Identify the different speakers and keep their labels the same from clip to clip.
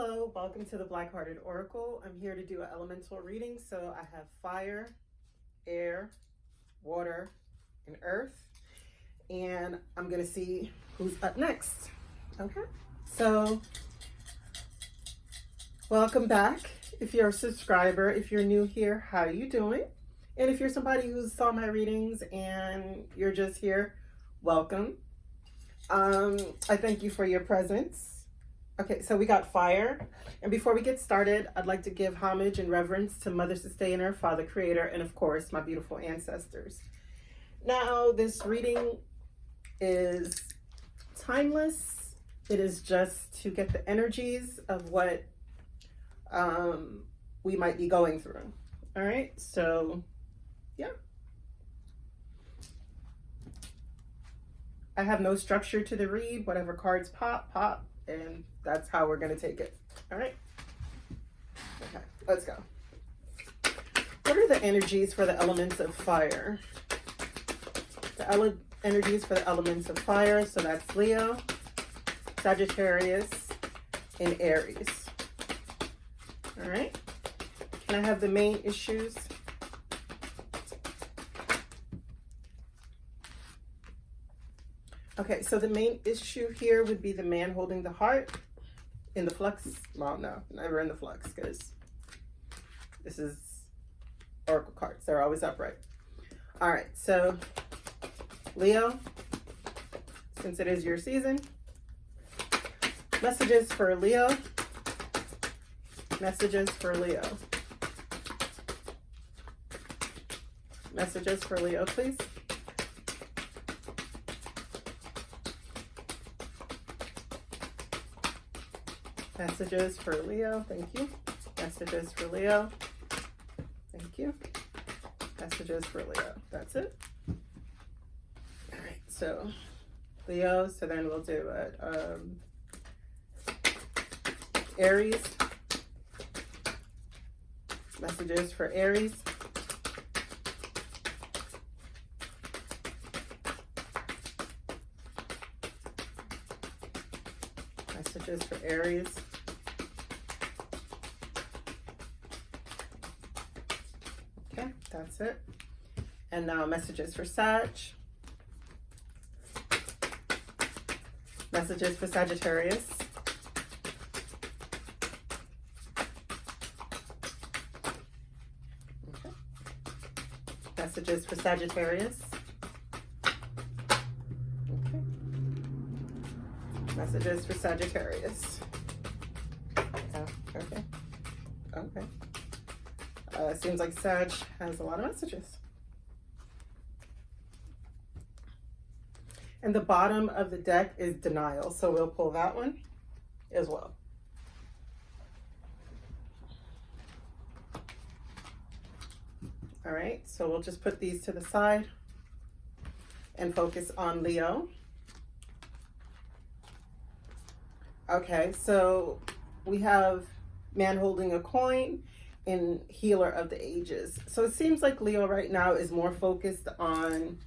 Speaker 1: Hello, welcome to the Black-Hearted Oracle. I'm here to do an elemental reading. So I have fire, air, water, and earth. And I'm going to see who's up next. Okay. So welcome back. If you're a subscriber, if you're new here, how are you doing? And if you're somebody who saw my readings and you're just here, welcome. I thank you for your presence. Okay, so we got fire. And before we get started, I'd like to give homage and reverence to Mother Sustainer, Father Creator, and of course, my beautiful ancestors. Now, this reading is timeless. It is just to get the energies of what we might be going through. All right, so yeah. I have no structure to the read. Whatever cards pop, pop. And that's how we're going to take it. All right. Okay, let's go. What are the energies for the elements of fire? The energies for the elements of fire. So that's Leo, Sagittarius, and Aries. All right. Can I have the main issues? Okay, so the main issue here would be the man holding the heart in the flux. Well, no, never in the flux, because this is oracle cards. They're always upright. All right, so Leo, since it is your season, messages for Leo. Messages for Leo. Messages for Leo, please. Messages for Leo, thank you. Messages for Leo, thank you. Messages for Leo, that's it. All right, so Leo, so then we'll do it. Aries, messages for Aries. Messages for Aries. Okay, that's it. And now messages for Sag. Messages for Sagittarius. Okay. Messages for Sagittarius. Okay. Messages for Sagittarius. Oh, okay. Okay. Seems like Sag has a lot of messages. And the bottom of the deck is denial. So we'll pull that one as well. All right. So we'll just put these to the side and focus on Leo. Okay. So we have man holding a coin and healer of the ages. So it seems like Leo right now is more focused on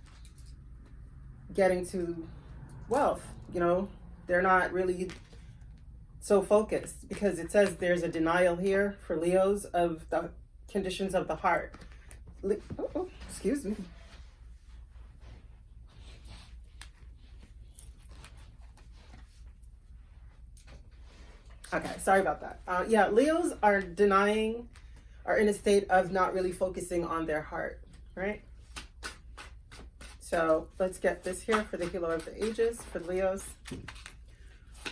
Speaker 1: getting to wealth. You know, they're not really so focused because it says there's a denial here for Leos of the conditions of the heart. Oh, excuse me. Okay, sorry about that. Yeah, Leos are denying, are in a state of not really focusing on their heart, right? So let's get this here for the healer of the ages for Leos.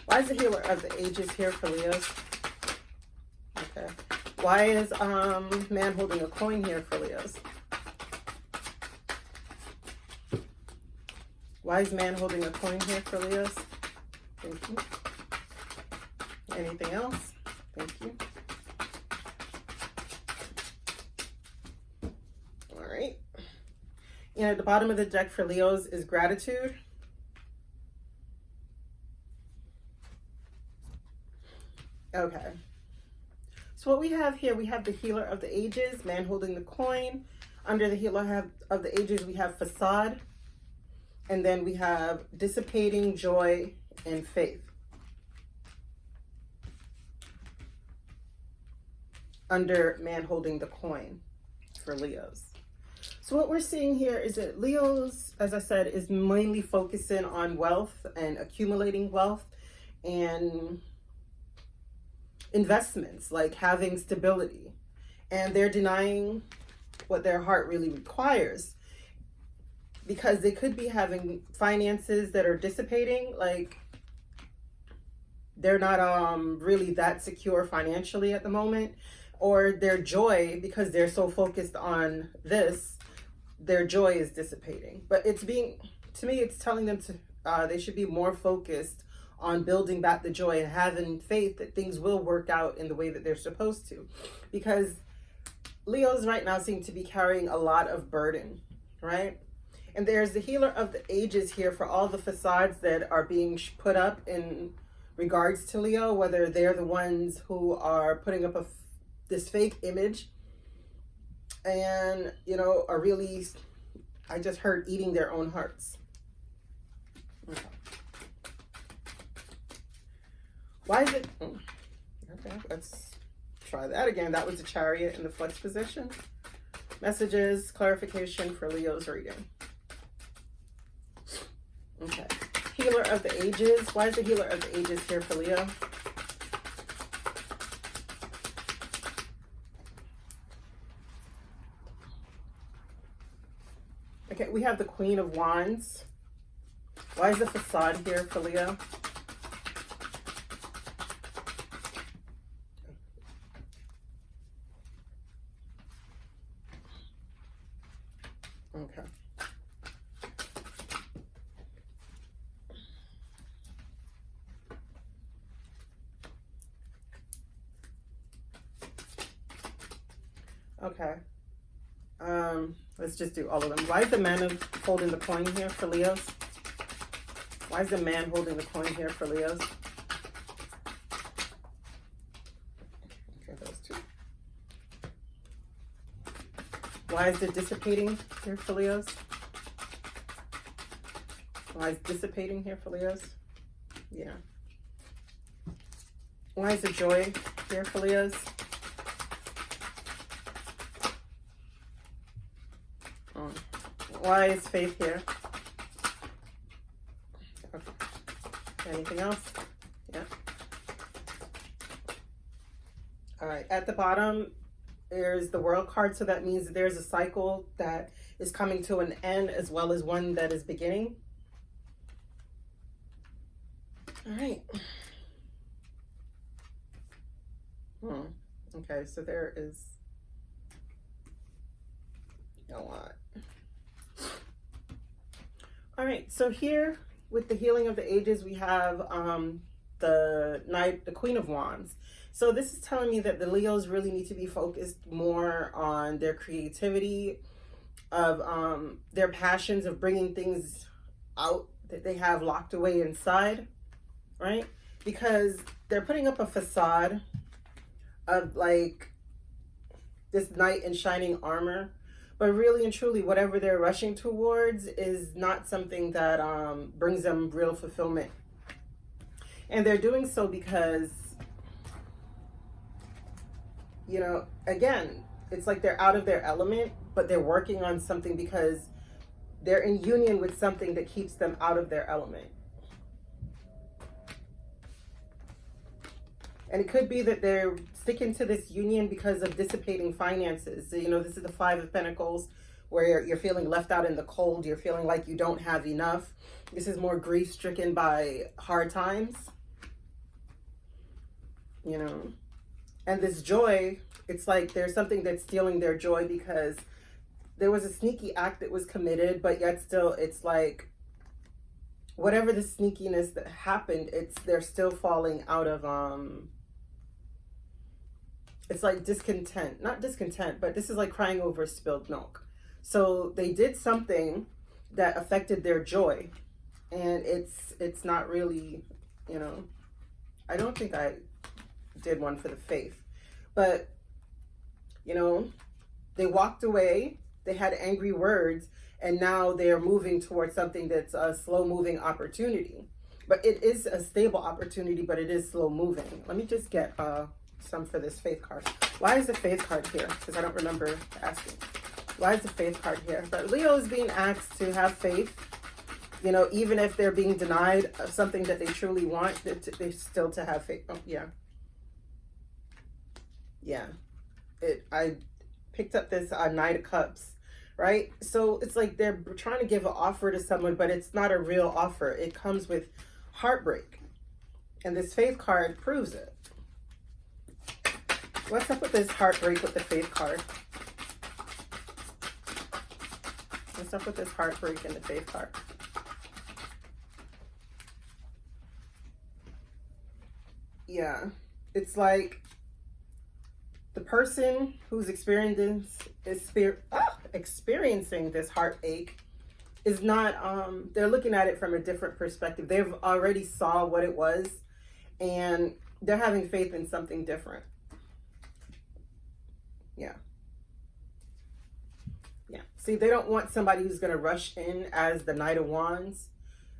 Speaker 1: Why is the healer of the ages here for Leos? Okay. Why is man holding a coin here for Leos? Why is man holding a coin here for Leos? Thank you. Anything else? Thank you. All right. And at the bottom of the deck for Leos is gratitude. Okay. So what we have here, we have the healer of the ages, man holding the coin. Under the healer of the ages, we have facade. And then we have dissipating joy and faith. under man holding the coin for Leos. So what we're seeing here is that Leos, as I said, is mainly focusing on wealth and accumulating wealth and investments, like having stability. And they're denying what their heart really requires, because they could be having finances that are dissipating, like they're not really that secure financially at the moment, or their joy, because they're so focused on this, their joy is dissipating. But it's being, to me, it's telling them to they should be more focused on building back the joy and having faith that things will work out in the way that they're supposed to, because Leos right now seem to be carrying a lot of burden, right? And there's the healer of the ages here for all the facades that are being put up in regards to Leo, whether they're the ones who are putting up this fake image and, you know, are really, I just heard, eating their own hearts. Okay. Why is it, okay, let's try that again. That was the Chariot in the flex position. Messages, clarification for Leo's reading. Okay. Healer of the ages. Why is the healer of the ages here for Leo? Okay, we have the Queen of Wands. Why is the facade here for Leo? Okay. Okay. Let's just do all of them. Why is the man holding the coin here for Leos? Why is the man holding the coin here for Leos? Okay, those two. Why is it dissipating here for Leos? Why is dissipating here for Leos? Yeah. Why is the joy here for Leos? Why is faith here? Okay. Anything else? Yeah. All right. At the bottom, there's the World card. So that means there's a cycle that is coming to an end, as well as one that is beginning. All right. Okay. So there is a lot. All right, so here with the healing of the ages, we have the Queen of Wands. So this is telling me that the Leos really need to be focused more on their creativity, of their passions, of bringing things out that they have locked away inside, right? Because they're putting up a facade of like this knight in shining armor. But really and truly, whatever they're rushing towards is not something that brings them real fulfillment. And they're doing so because, you know, again, it's like they're out of their element, but they're working on something because they're in union with something that keeps them out of their element. And it could be that they're sticking to this union because of dissipating finances. So, you know, this is the Five of Pentacles, where you're feeling left out in the cold. You're feeling like you don't have enough. This is more grief-stricken by hard times, you know. And this joy, it's like there's something that's stealing their joy because there was a sneaky act that was committed, but yet still it's like whatever the sneakiness that happened, they're still falling out of it's like discontent, not discontent, but this is like crying over spilled milk. So they did something that affected their joy, and it's not really, you know, I don't think I did one for the faith, but you know, they walked away, they had angry words, and now they're moving towards something that's a slow moving opportunity. But it is a stable opportunity, but it is slow moving. Let me just get some for this faith card. Why is the faith card here? Because I don't remember asking. Why is the faith card here? But Leo is being asked to have faith. You know, even if they're being denied of something that they truly want, they still to have faith. Oh, yeah. Yeah. I picked up this Knight of Cups, right? So it's like they're trying to give an offer to someone, but it's not a real offer. It comes with heartbreak. And this faith card proves it. What's up with this heartbreak with the faith card? What's up with this heartbreak and the faith card? Yeah, it's like the person who's experiencing this heartache is not, they're looking at it from a different perspective. They've already saw what it was, and they're having faith in something different. Yeah. Yeah. See, they don't want somebody who's going to rush in as the Knight of Wands.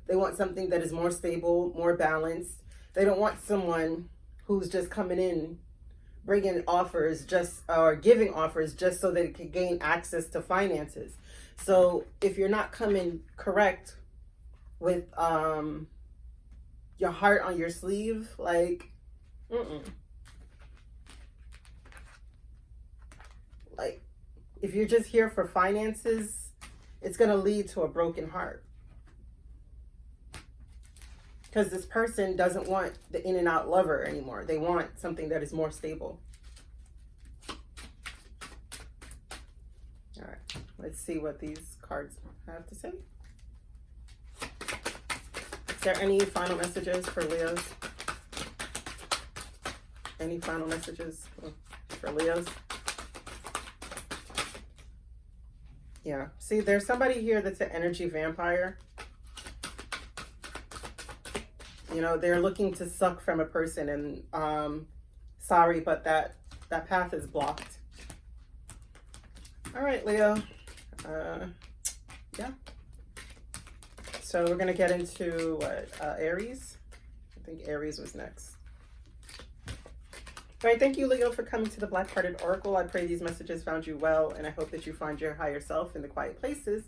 Speaker 1: They want something that is more stable, more balanced. They don't want someone who's just coming in, bringing offers or giving offers just so that it can gain access to finances. So if you're not coming correct with your heart on your sleeve, like, like if you're just here for finances, it's going to lead to a broken heart. Because this person doesn't want the in and out lover anymore. They want something that is more stable. All right, let's see what these cards have to say. Is there any final messages for Leos? Any final messages for Leos? Yeah, see, there's somebody here that's an energy vampire. You know, they're looking to suck from a person, and sorry, but that path is blocked. All right, Leo. Yeah. So we're going to get into what? Aries? I think Aries was next. All right, thank you, Leo, for coming to the Black Hearted Oracle. I pray these messages found you well, and I hope that you find your higher self in the quiet places.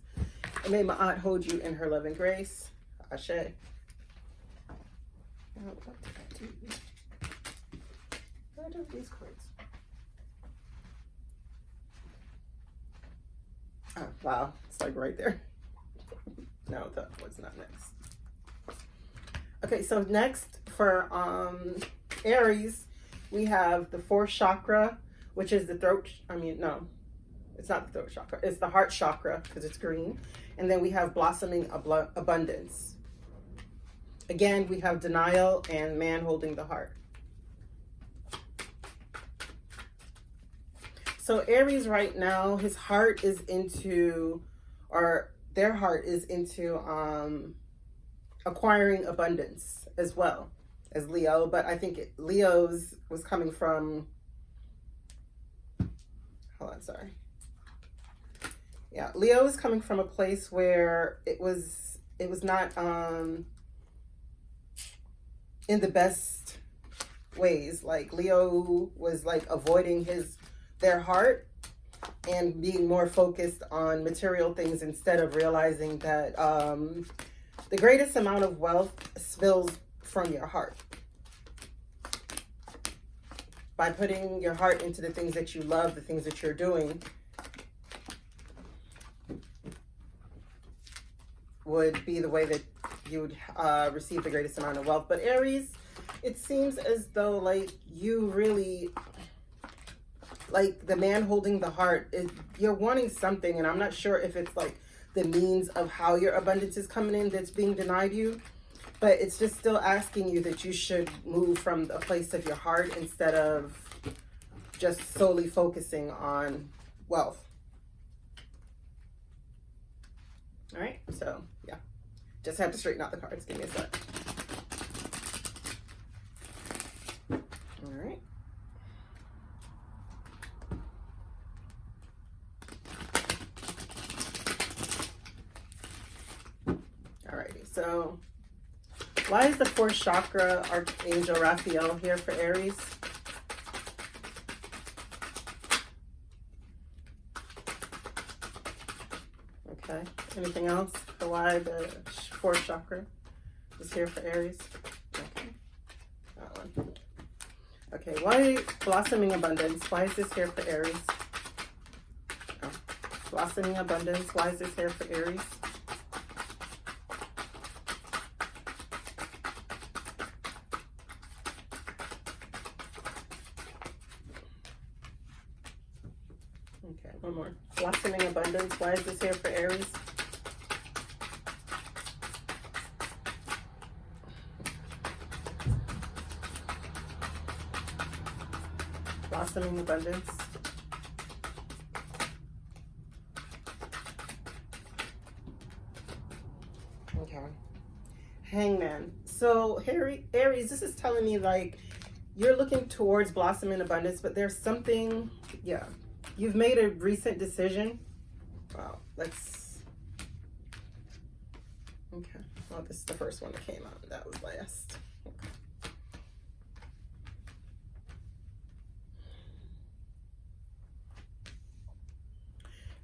Speaker 1: And may my aunt hold you in her love and grace. Ashe. What did I do? What did I do with these cards? Oh, wow. It's like right there. No, that was not next. Okay, so next for Aries, we have the fourth chakra, which is the throat. No, it's not the throat chakra. It's the heart chakra because it's green. And then we have blossoming abundance. Again, we have denial and man holding the heart. So Aries right now, his heart is into, or their heart is into acquiring abundance as well as Leo. But I think Leo's was coming from, hold on, sorry. Yeah, Leo is coming from a place where it was not in the best ways. Like Leo was like avoiding their heart and being more focused on material things instead of realizing that the greatest amount of wealth spills from your heart. By putting your heart into the things that you love, the things that you're doing, would be the way that you would receive the greatest amount of wealth. But Aries, it seems as though like you really, like the man holding the heart, you're wanting something, and I'm not sure if it's like the means of how your abundance is coming in that's being denied you, but it's just still asking you that you should move from a place of your heart instead of just solely focusing on wealth. All right, so yeah, just have to straighten out the cards. Give me a sec. All right. Alrighty, so why is the fourth chakra Archangel Raphael here for Aries? Okay. Anything else for why the fourth chakra is here for Aries? Okay. That one. Okay. Why blossoming abundance? Why is this here for Aries? Oh. Blossoming abundance. Why is this here for Aries? Okay, one more. Blossoming abundance. Why is this here for Aries? Blossoming abundance. Okay. Hangman. So, Aries, this is telling me like you're looking towards blossoming abundance, but there's something, yeah. You've made a recent decision. Wow, let's, okay. Well, this is the first one that came out. That was last. Okay.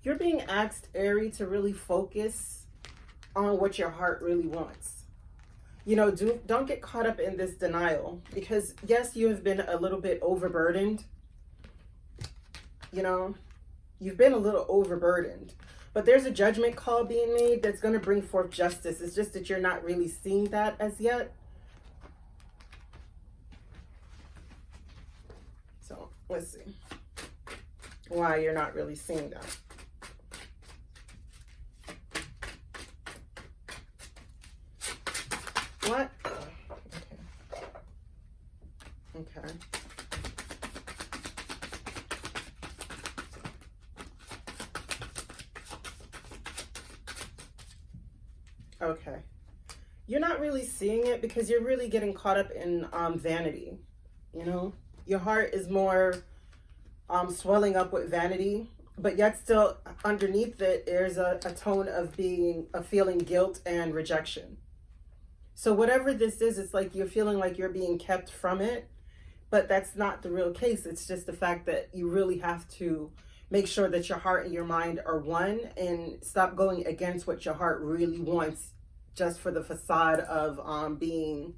Speaker 1: You're being asked, Aries, to really focus on what your heart really wants. You know, don't get caught up in this denial, because yes, you have been a little bit overburdened. You know, you've been a little overburdened, but there's a judgment call being made that's going to bring forth justice. It's just that you're not really seeing that as yet. So let's see why you're not really seeing that. What? Okay. Okay. You're not really seeing it because you're really getting caught up in vanity. You know, your heart is more swelling up with vanity, but yet still underneath it, there's a tone of feeling guilt and rejection. So whatever this is, it's like you're feeling like you're being kept from it, but that's not the real case. It's just the fact that you really have to make sure that your heart and your mind are one, and stop going against what your heart really wants just for the facade of being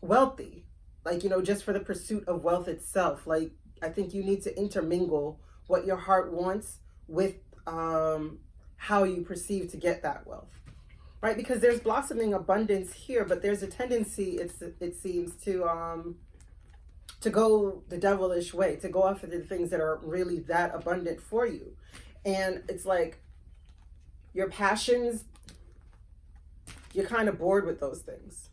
Speaker 1: wealthy. Like, you know, just for the pursuit of wealth itself. Like, I think you need to intermingle what your heart wants with how you perceive to get that wealth. Right? Because there's blossoming abundance here, but there's a tendency, it seems, to go the devilish way, to go after the things that are really that abundant for you. And it's like your passions, you're kind of bored with those things.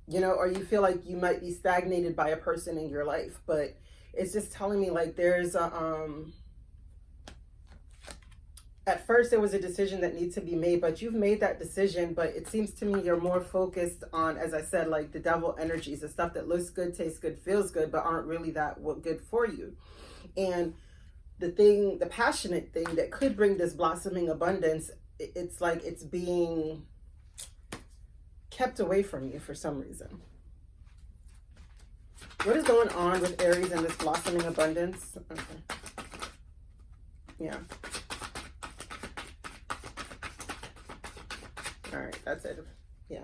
Speaker 1: You know, or you feel like you might be stagnated by a person in your life, but it's just telling me like there's a, at first there was a decision that needs to be made, but you've made that decision, but it seems to me you're more focused on, as I said, like the devil energies, the stuff that looks good, tastes good, feels good, but aren't really that good for you. And the passionate thing that could bring this blossoming abundance, it's like it's being kept away from you for some reason. What is going on with Aries and this blossoming abundance? Okay. Yeah. All right, that's it. Yeah.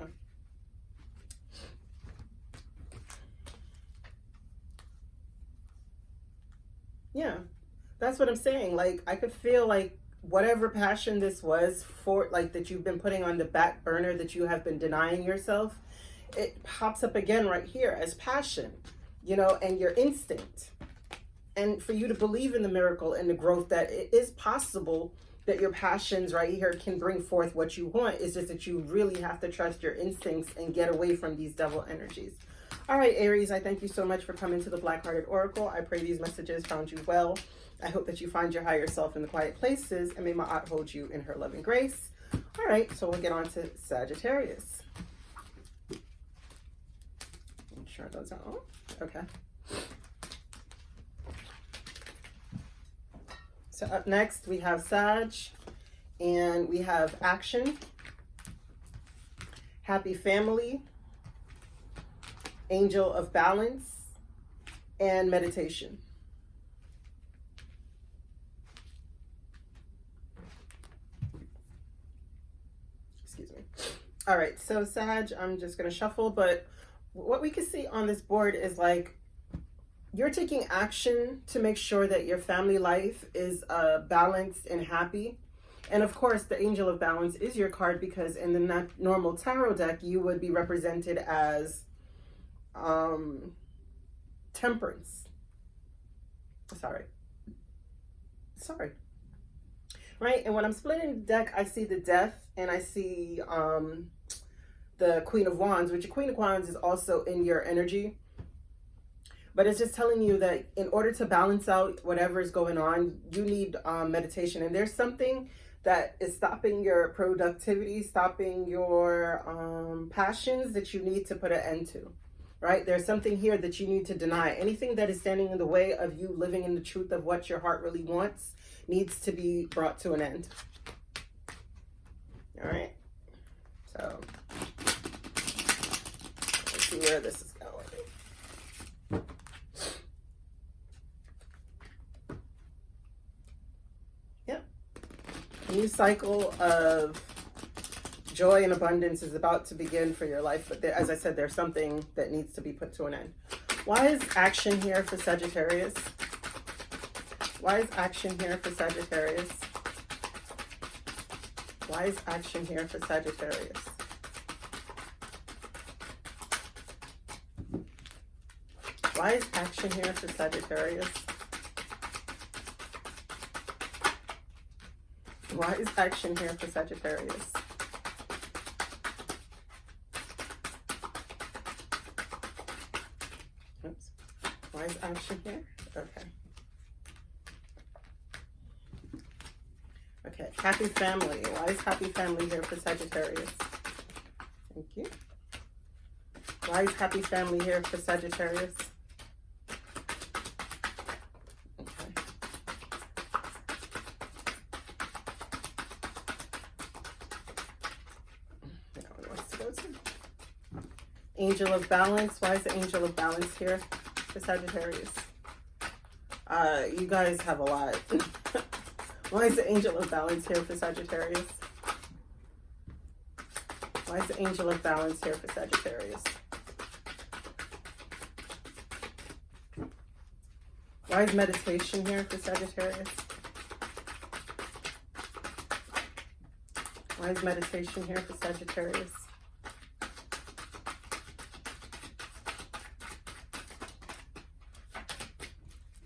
Speaker 1: Yeah, that's what I'm saying. Like, I could feel like whatever passion this was for, like, that you've been putting on the back burner, that you have been denying yourself, it pops up again right here as passion, you know, and your instinct. And for you to believe in the miracle and the growth that it is possible that your passions right here can bring forth what you want. It's just that you really have to trust your instincts and get away from these devil energies. All right, Aries, I thank you so much for coming to the Black-Hearted Oracle. I pray these messages found you well. I hope that you find your higher self in the quiet places, and may Ma'at hold you in her loving grace. All right, so we'll get on to Sagittarius. I'm sure those are all. Okay. So up next, we have Sag, and we have Action, Happy Family, Angel of Balance, and Meditation. All right, so Sag, I'm just going to shuffle, but what we can see on this board is like you're taking action to make sure that your family life is balanced and happy. And of course, the Angel of Balance is your card because in the normal tarot deck, you would be represented as Temperance. Sorry. Right, and when I'm splitting the deck, I see the Death and I see the Queen of Wands, which the Queen of Wands is also in your energy. But it's just telling you that in order to balance out whatever is going on, you need meditation. And there's something that is stopping your productivity, stopping your passions that you need to put an end to, right? There's something here that you need to deny. Anything that is standing in the way of you living in the truth of what your heart really wants needs to be brought to an end. All right. So let's see where this is going. Yep. A new cycle of joy and abundance is about to begin for your life. But there, as I said, there's something that needs to be put to an end. Why is action here for Sagittarius? Why is action here for Sagittarius? Why is action here for Sagittarius? Why is action here for Sagittarius? Why is action here for Sagittarius? Oops. Why is action here? Okay. Okay, happy family. Why is happy family here for Sagittarius? Thank you. Why is happy family here for Sagittarius? Okay. Now what wants to go to? Angel of Balance. Why is the Angel of Balance here for Sagittarius? You guys have a lot. Why is the Angel of Balance here for Sagittarius? Why is the Angel of Balance here for Sagittarius? Why is meditation here for Sagittarius? Why is meditation here for Sagittarius?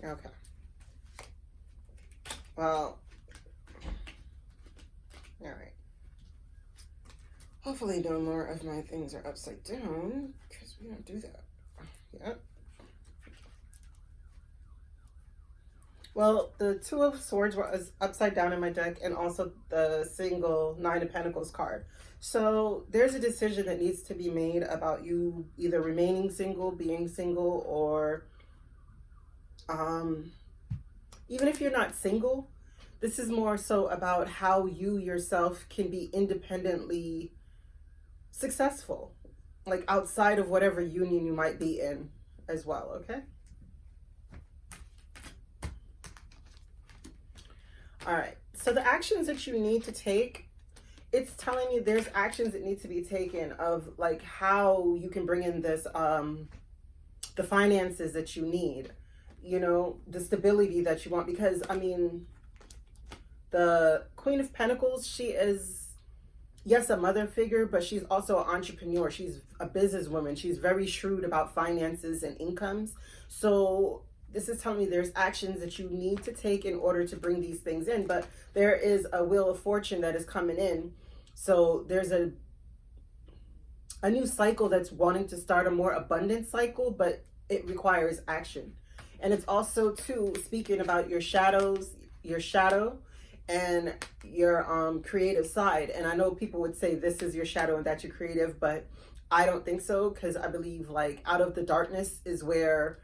Speaker 1: Okay. Well, all right. Hopefully no more of my things are upside down because we don't do that. Yep. Well, the Two of Swords was upside down in my deck and also the single Nine of Pentacles card. So there's a decision that needs to be made about you either remaining single, being single, or even if you're not single, this is more so about how you yourself can be independently successful, like outside of whatever union you might be in as well, okay? All right, so the actions that you need to take, it's telling you there's actions that need to be taken of like how you can bring in this, the finances that you need, you know, the stability that you want, because I mean, the Queen of Pentacles, she is, yes, a mother figure, but she's also an entrepreneur. She's a businesswoman. She's very shrewd about finances and incomes. So this is telling me there's actions that you need to take in order to bring these things in, but there is a wheel of fortune that is coming in. So there's a new cycle that's wanting to start a more abundant cycle, but it requires action. And it's also too speaking about your shadows, your shadow and your creative side. And I know people would say this is your shadow and that's your creative, but I don't think so, because I believe like out of the darkness is where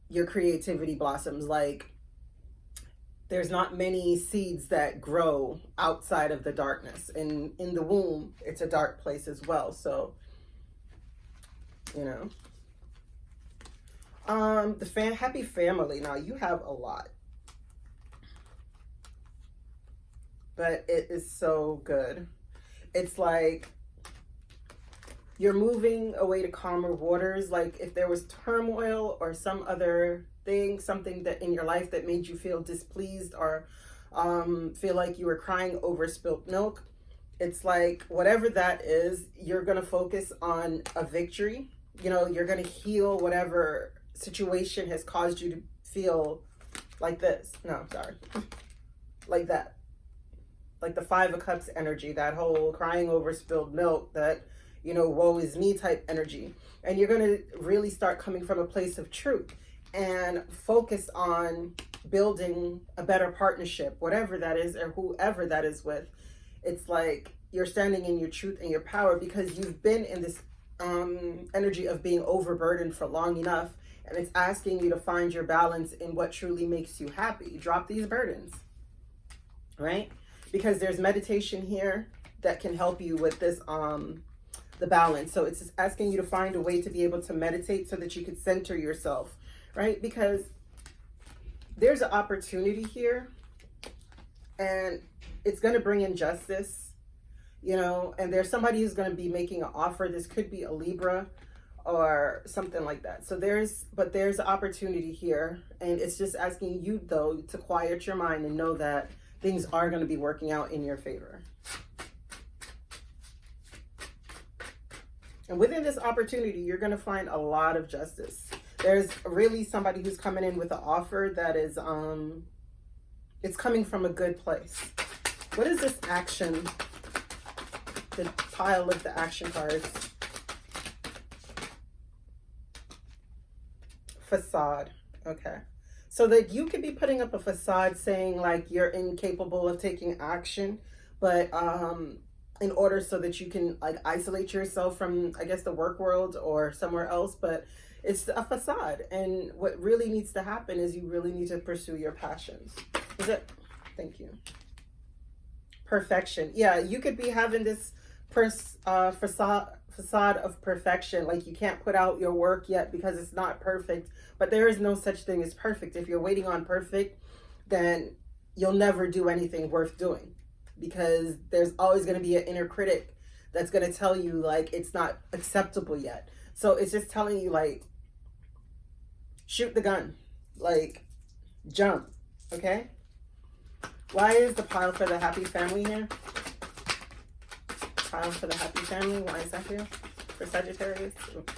Speaker 1: your creativity blossoms. Like there's not many seeds that grow outside of the darkness, and in the womb it's a dark place as well. So you know, the happy family. Now you have a lot, but it is so good. It's like you're moving away to calmer waters. Like if there was turmoil or some other thing, something that in your life that made you feel displeased or feel like you were crying over spilt milk, it's like whatever that is, you're going to focus on a victory. You know, you're going to heal whatever situation has caused you to feel like this. No, sorry. Like that. Like the Five of Cups energy, that whole crying over spilled milk, that, you know, woe is me type energy. And you're going to really start coming from a place of truth and focus on building a better partnership, whatever that is or whoever that is with. It's like you're standing in your truth and your power because you've been in this energy of being overburdened for long enough, and it's asking you to find your balance in what truly makes you happy. Drop these burdens, right? Because there's meditation here that can help you with this, the balance. So it's just asking you to find a way to be able to meditate so that you could center yourself, right? Because there's an opportunity here and it's going to bring in justice, you know, and there's somebody who's going to be making an offer. This could be a Libra or something like that. So there's opportunity here, and it's just asking you though to quiet your mind and know that things are going to be working out in your favor. And within this opportunity, you're going to find a lot of justice. There's really somebody who's coming in with an offer that is, it's coming from a good place. What is this action? The pile of the action cards. Facade. Okay. So that you could be putting up a facade saying like you're incapable of taking action, but in order so that you can like isolate yourself from, I guess, the work world or somewhere else, but it's a facade. And what really needs to happen is you really need to pursue your passions. Is it? Thank you. Perfection. Yeah, you could be having this facade of perfection. Like you can't put out your work yet because it's not perfect, but there is no such thing as perfect. If you're waiting on perfect, then you'll never do anything worth doing, because there's always going to be an inner critic that's going to tell you like it's not acceptable yet. So it's just telling you like, shoot the gun, like jump. Okay. Why is the pile for the happy family here? Pile for the happy family. Why is that here for Sagittarius? Okay.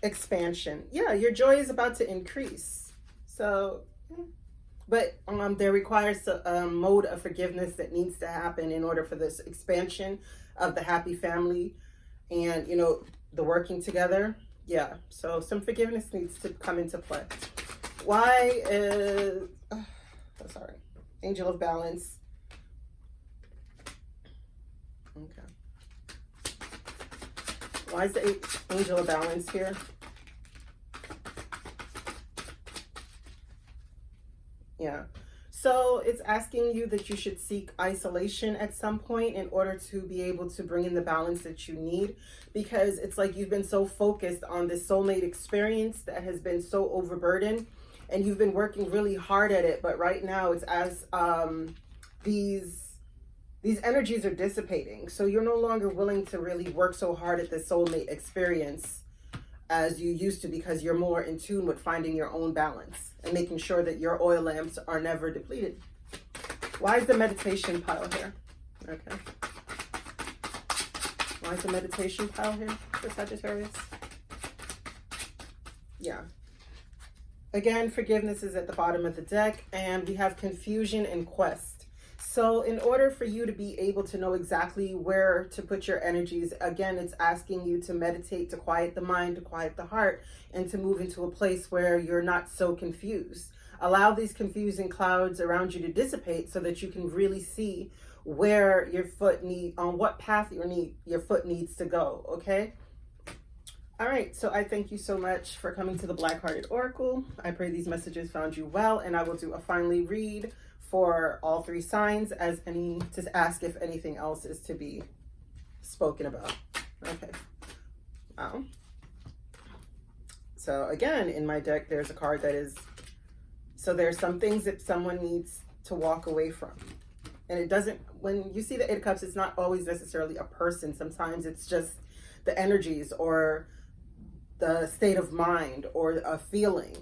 Speaker 1: Expansion. Yeah, your joy is about to increase. So, but there requires a mode of forgiveness that needs to happen in order for this expansion of the happy family and, you know, the working together. Yeah, so some forgiveness needs to come into play. Why is, sorry, Angel of Balance. Okay. Why is the Angel of Balance here? Yeah. So it's asking you that you should seek isolation at some point in order to be able to bring in the balance that you need, because it's like you've been so focused on this soulmate experience that has been so overburdened, and you've been working really hard at it. But right now it's as these energies are dissipating. So you're no longer willing to really work so hard at this soulmate experience as you used to, because you're more in tune with finding your own balance and making sure that your oil lamps are never depleted. Why is the meditation pile here? Okay. Why is the meditation pile here for Sagittarius? Yeah. Again, forgiveness is at the bottom of the deck, and we have confusion and quest. So in order for you to be able to know exactly where to put your energies, again, it's asking you to meditate, to quiet the mind, to quiet the heart, and to move into a place where you're not so confused. Allow these confusing clouds around you to dissipate so that you can really see where your foot on what path your foot needs to go, okay? All right, so I thank you so much for coming to the Black-Hearted Oracle. I pray these messages found you well, and I will do a finally read for all three signs to ask if anything else is to be spoken about. Okay. Wow. So again, in my deck, there's a card that is, so there's some things that someone needs to walk away from. And it doesn't, when you see the Eight of Cups, it's not always necessarily a person. Sometimes it's just the energies or the state of mind or a feeling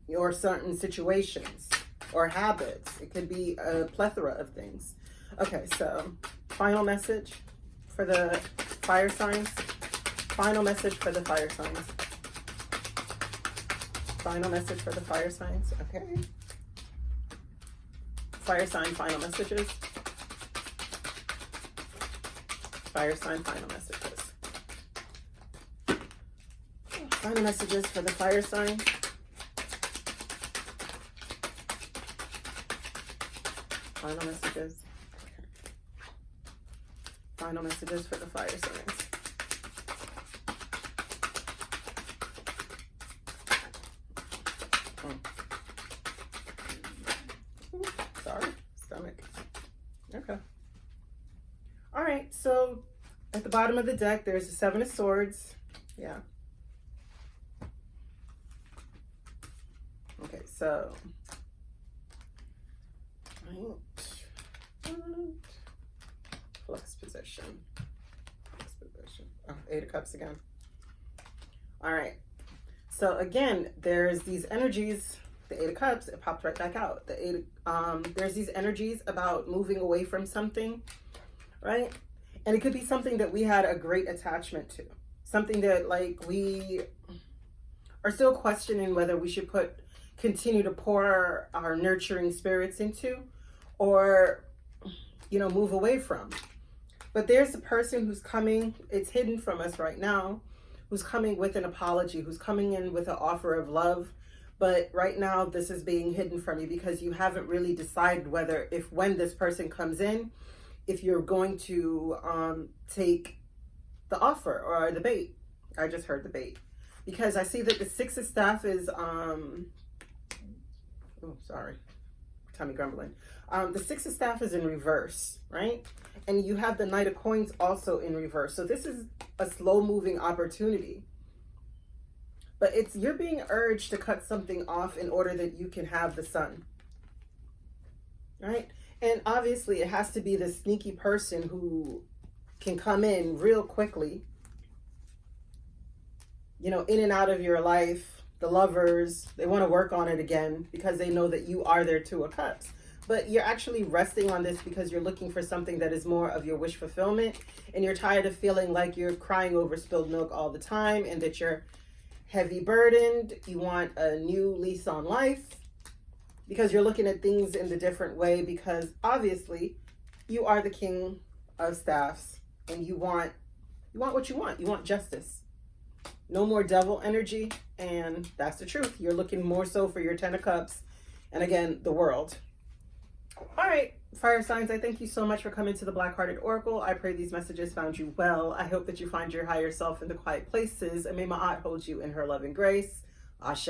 Speaker 1: or certain situations or habits. It could be a plethora of things. Okay, so final message for the fire signs. Final message for the fire signs. Final message for the fire signs. Okay. Fire sign final messages. Fire sign final messages. Final messages for the fire sign. Final messages. Final messages for the fire signs. Sorry, stomach. Okay. All right, so at the bottom of the deck, there's the Seven of Swords. Yeah. Okay, so flux position. Oh, Eight of Cups again. All right. So again, there's these energies. The Eight of Cups, it popped right back out. There's these energies about moving away from something, right? And it could be something that we had a great attachment to. Something that like we are still questioning whether we should continue to pour our nurturing spirits into, or, you know, move away from. But there's a person who's coming, it's hidden from us right now, who's coming with an apology, who's coming in with an offer of love. But right now, this is being hidden from you because you haven't really decided when this person comes in, if you're going to take the offer or the bait. I just heard the bait. Because I see that the Six of Staff is, oh, sorry, tummy grumbling. The Six of Staff is in reverse, right? And you have the Knight of Coins also in reverse. So this is a slow moving opportunity. But you're being urged to cut something off in order that you can have the Sun, right? And obviously it has to be the sneaky person who can come in real quickly, you know, in and out of your life. The lovers, they want to work on it again because they know that you are their Two of Cups. But you're actually resting on this because you're looking for something that is more of your wish fulfillment. And you're tired of feeling like you're crying over spilled milk all the time and that you're heavy burdened. You want a new lease on life because you're looking at things in the different way, because obviously you are the King of Staffs and you want what you want. You want justice. No more devil energy. And that's the truth. You're looking more so for your Ten of Cups. And again, the world. All right, fire signs, I thank you so much for coming to the Black Hearted Oracle. I pray these messages found you well. I hope that you find your higher self in the quiet places, and may Ma'at hold you in her loving grace. Ashe.